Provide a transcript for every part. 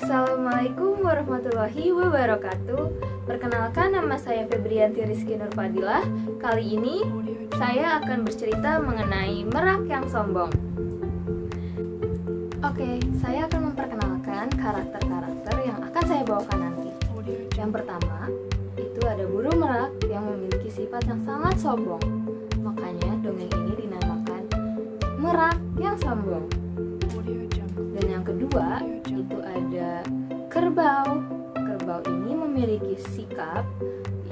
Assalamualaikum warahmatullahi wabarakatuh. Perkenalkan, nama saya Febrianti Rizky Nurfadilah. Kali ini saya akan bercerita mengenai merak yang sombong. Oke, saya akan memperkenalkan karakter-karakter yang akan saya bawakan nanti. Yang pertama, itu ada burung merak yang memiliki sifat yang sangat sombong. Makanya dongeng ini dinamakan merak yang sombong. Dan yang kedua, itu ada kerbau. Kerbau ini memiliki sikap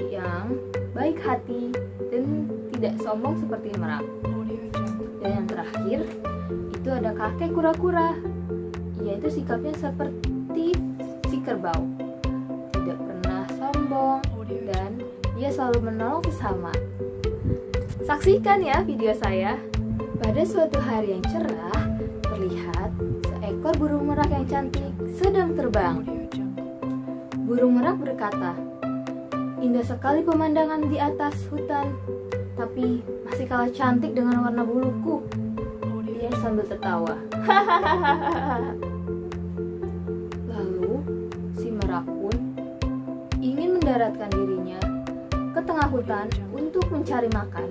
yang baik hati dan tidak sombong seperti merak. Dan yang terakhir, itu ada kakek kura-kura. Ia itu sikapnya seperti si kerbau, tidak pernah sombong dan ia selalu menolong sesama. Saksikan ya video saya. Pada suatu hari yang cerah, terlihat seekor burung merak yang cantik sedang terbang. Burung merak berkata, "Indah sekali pemandangan di atas hutan, tapi masih kalah cantik dengan warna buluku." Ia sambil tertawa. Lalu si merak pun ingin mendaratkan dirinya ke tengah hutan untuk mencari makan.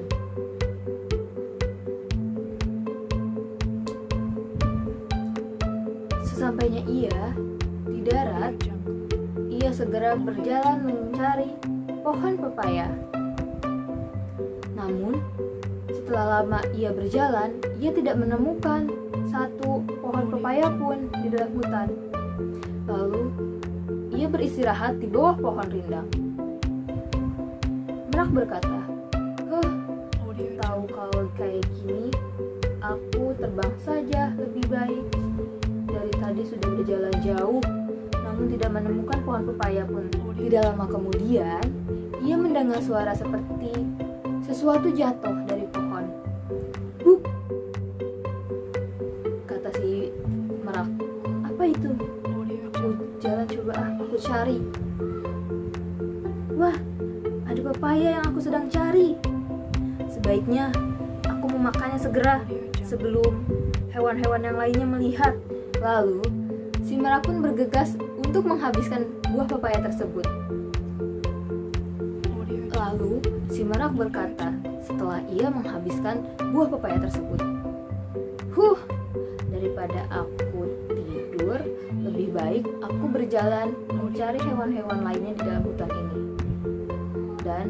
Sesampainya ia di darat, ia segera berjalan mencari pohon pepaya. Namun, setelah lama ia berjalan, ia tidak menemukan satu pohon pepaya pun di dalam hutan. Lalu, ia beristirahat di bawah pohon rindang. Merak berkata, tahu kalau kayak gini, aku terbang saja lebih baik. Dari tadi sudah berjalan jauh, namun tidak menemukan pohon pepaya pun. Tidak lama kemudian, ia mendengar suara seperti sesuatu jatuh dari pohon. "Buk!" kata si merak. "Apa itu?" "Aku jalan coba aku cari." "Wah, ada pepaya yang aku sedang cari. Sebaiknya aku memakannya segera sebelum hewan-hewan yang lainnya melihat." Lalu, si merak pun bergegas untuk menghabiskan buah pepaya tersebut. Lalu, si merak berkata setelah ia menghabiskan buah pepaya tersebut, daripada aku tidur, lebih baik aku berjalan mencari hewan-hewan lainnya di dalam hutan ini." Dan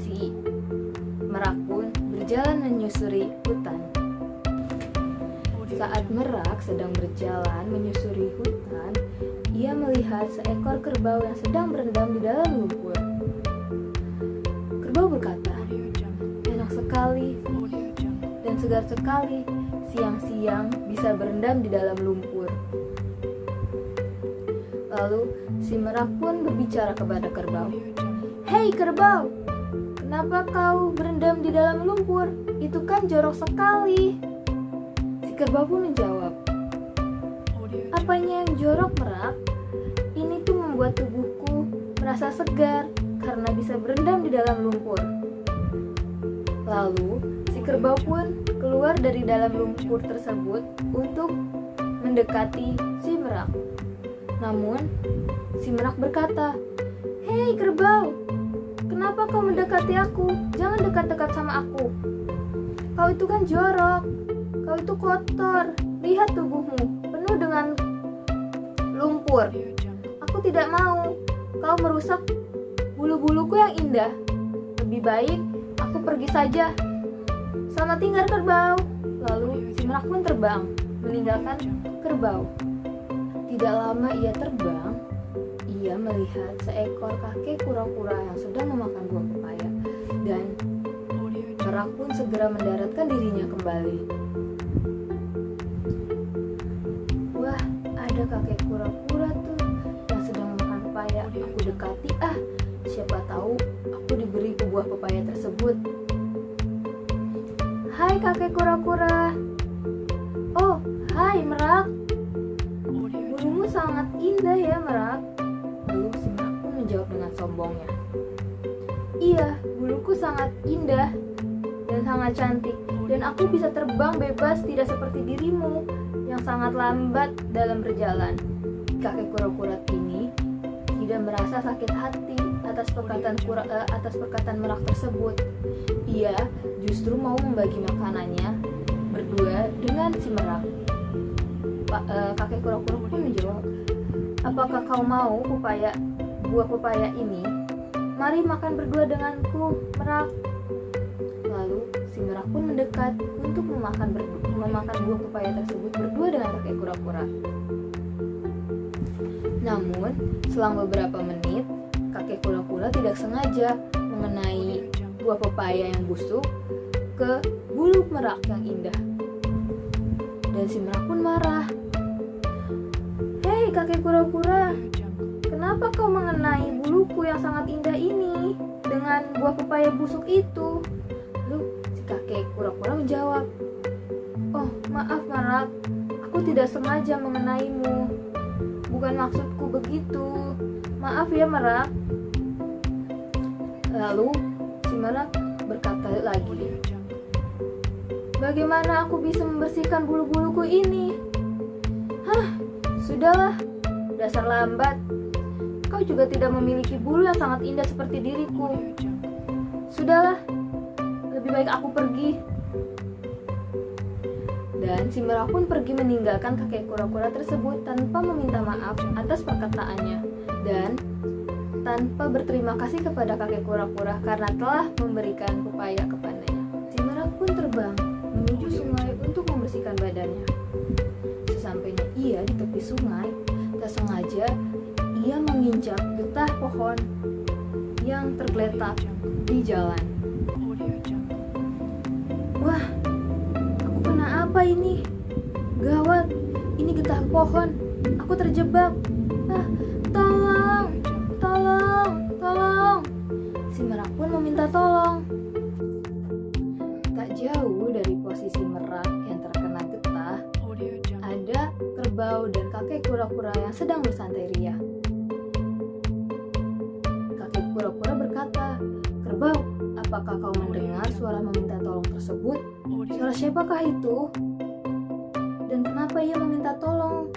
si merak pun berjalan menyusuri hutan. Saat merak sedang berjalan menyusuri hutan, ia melihat seekor kerbau yang sedang berendam di dalam lumpur. Kerbau berkata, "Enak sekali dan segar sekali siang-siang bisa berendam di dalam lumpur." Lalu si merak pun berbicara kepada kerbau, "Hei kerbau, kenapa kau berendam di dalam lumpur? Itu kan jorok sekali." Kerbau pun menjawab, "Apanya yang jorok, merak? Ini tuh membuat tubuhku merasa segar karena bisa berendam di dalam lumpur." Lalu si kerbau pun keluar dari dalam lumpur tersebut untuk mendekati si merak. Namun si merak berkata, "Hei kerbau, kenapa kau mendekati aku? Jangan dekat-dekat sama aku. Kau itu kan jorok. Kau itu kotor, lihat tubuhmu penuh dengan lumpur. Aku tidak mau kau merusak bulu-buluku yang indah. Lebih baik aku pergi saja. Selamat tinggal kerbau." Lalu si merak pun terbang, meninggalkan kerbau. Tidak lama ia terbang, ia melihat seekor kakek kura-kura yang sedang memakan buah pepaya. Dan merak pun segera mendaratkan dirinya kembali. Ada kakek kura-kura tuh yang sedang makan pepaya. Aku dekati siapa tahu aku diberi buah pepaya tersebut. "Hai kakek kura-kura." "Oh, hai merak. Burungmu sangat indah ya merak." Lalu si merak pun menjawab dengan sombongnya, "Iya, buluku sangat indah dan sangat cantik, dan aku bisa terbang bebas tidak seperti dirimu yang sangat lambat dalam berjalan." kakek kura-kura ini tidak merasa sakit hati atas perkataan Merak tersebut. Ia justru mau membagi makanannya berdua dengan si Merak. Kakek kura-kura pun menjawab, "Apakah kau mau buah pepaya ini? Mari makan berdua denganku, Merak." Lalu si Merak pun mendekat untuk memakan buah pepaya tersebut berdua dengan kakek kura-kura. Namun, selang beberapa menit, kakek kura-kura tidak sengaja mengenai buah pepaya yang busuk ke bulu Merak yang indah. Dan si Merak pun marah. "Hei kakek kura-kura, kenapa kau mengenai buluku yang sangat indah ini dengan buah pepaya busuk itu?" Lalu si kakek kura-kura menjawab, "Oh, maaf Merak, aku tidak sengaja mengenaimu. Bukan maksudku begitu. Maaf ya Merak." Lalu si Merak berkata lagi, "Bagaimana aku bisa membersihkan bulu-buluku ini?" "Hah, sudahlah, dasar lambat. Kau juga tidak memiliki bulu yang sangat indah seperti diriku. Sudahlah, lebih baik aku pergi." Dan si Merak pun pergi meninggalkan kakek kura-kura tersebut tanpa meminta maaf atas perkataannya dan tanpa berterima kasih kepada kakek kura-kura karena telah memberikan pepaya kepadanya. Si Merak pun terbang menuju sungai untuk membersihkan badannya. Sesampainya ia di tepi sungai, tak sengaja ia menginjak getah pohon yang tergeletak di jalan. "Wah, aku kena apa ini? Gawat, ini getah pohon. Aku terjebak. Ah, tolong, tolong, tolong." Si Merak pun meminta tolong. Tak jauh dari posisi Merak yang terkena getah, ada kerbau dan kakek kura-kura yang sedang bersantai ria. Kakek kura-kura berkata, "Kerbau, apakah kau mendengar suara meminta tolong tersebut? Suara siapakah itu? Dan kenapa ia meminta tolong?"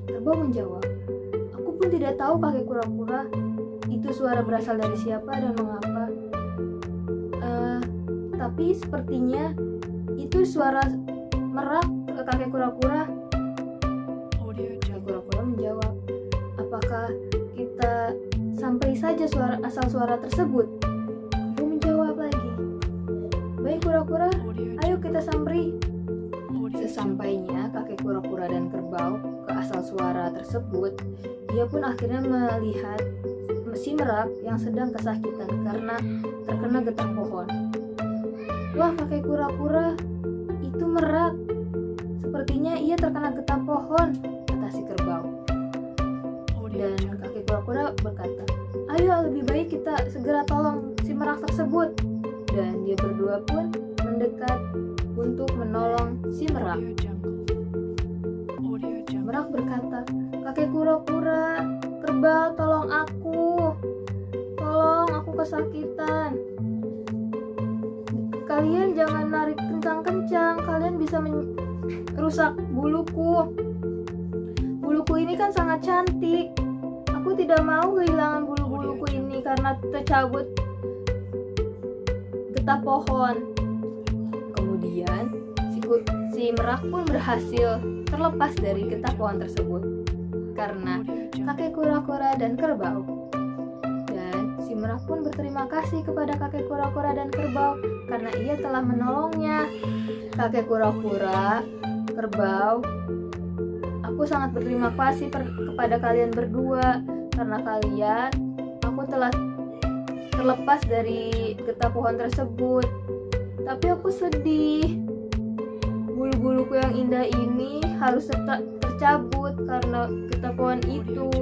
Kerbau menjawab, "Aku pun tidak tahu kakek kura-kura. Itu suara berasal dari siapa dan mengapa. Tapi sepertinya itu suara Merak, kakek kura-kura." Kakek kura-kura menjawab, "Apakah kita sampai saja asal suara tersebut?" Kerbau menjawab lagi, "Baik kura-kura, ayo kita sampai." Sesampainya kakek kura-kura dan kerbau ke asal suara tersebut, dia pun akhirnya melihat si Merak yang sedang kesakitan karena terkena getah pohon. "Wah kakek kura-kura, itu Merak. Sepertinya ia terkena getah pohon," kata si kerbau. Dan kakek kura-kura berkata, "Ayo lebih baik kita segera tolong si Merak tersebut." Dan dia berdua pun mendekat untuk menolong si Merak. Merak berkata, "Kakek kura-kura, kerbau, tolong aku. Tolong, aku kesakitan. Kalian jangan narik kencang-kencang, kalian bisa merusak buluku. Buluku ini kan sangat cantik. Aku tidak mau kehilangan bulu-buluku ini karena tercabut getah pohon." Kemudian si Merak pun berhasil terlepas dari getah pohon tersebut karena kakek kura-kura dan kerbau. Dan si Merak pun berterima kasih kepada kakek kura-kura dan kerbau karena ia telah menolongnya. "Kakek kura-kura, kerbau, aku sangat berterima kasih kepada kalian berdua. Karena kalian, aku telah terlepas dari getah pohon tersebut. Tapi aku sedih. Bulu-buluku yang indah ini harus tercabut karena getah pohon itu.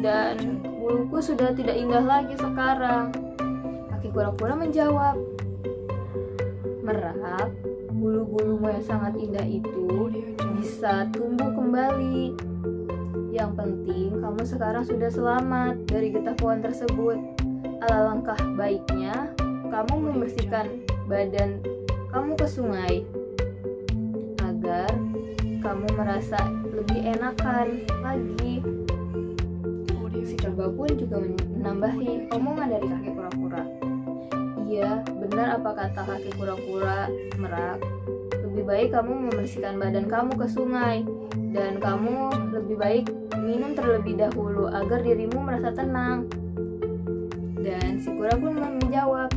Dan buluku sudah tidak indah lagi sekarang." Kakek kura-kura menjawab, "Merak, bulu-bulumu yang sangat indah itu bisa tumbuh kembali. Yang penting kamu sekarang sudah selamat dari getah pohon tersebut. Alangkah baiknya kamu membersihkan badan kamu ke sungai agar kamu merasa lebih enakan lagi. Si kerbau pun juga menambahi omongan dari kakek kura-kura. Iya, benar apa kata kakek kura-kura, Merak. Lebih baik kamu membersihkan badan kamu ke sungai, dan kamu lebih baik minum terlebih dahulu agar dirimu merasa tenang. Dan si kura pun menjawab,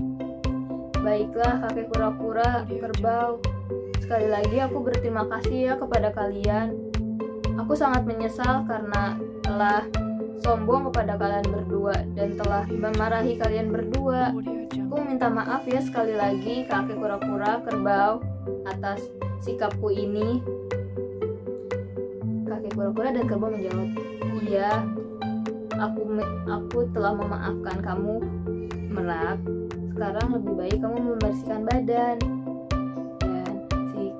baiklah kakek kura-kura, kerbau. Sekali lagi aku berterima kasih ya kepada kalian. Aku sangat menyesal karena telah sombong kepada kalian berdua dan telah memarahi kalian berdua. Aku minta maaf ya sekali lagi kakek kura-kura, kerbau, atas sikapku ini. Kakek kura-kura dan kerbau menjawab, iya, aku telah memaafkan kamu, Merak. Sekarang lebih baik kamu membersihkan badan. Dan si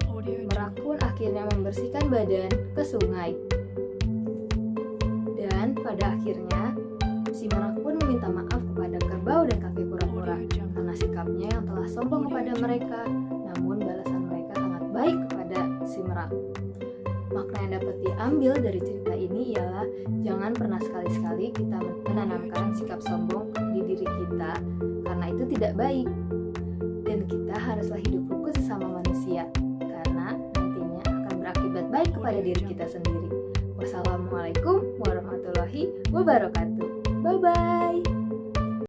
Merak pun akhirnya membersihkan badan ke sungai. Dan pada akhirnya si Merak pun meminta maaf kepada kerbau dan kakek kura-kura karena sikapnya yang telah sombong kepada mereka. Namun balasan mereka sangat baik kepada si Merak. Makna yang dapat diambil dari cerita ini ialah jangan pernah sekali-sekali kita menanamkan sikap sombong di diri kita, karena itu tidak baik. Dan kita haruslah hidup rukun sesama manusia, karena nantinya akan berakibat baik kepada diri kita sendiri. Wassalamualaikum warahmatullahi wabarakatuh. Bye-bye.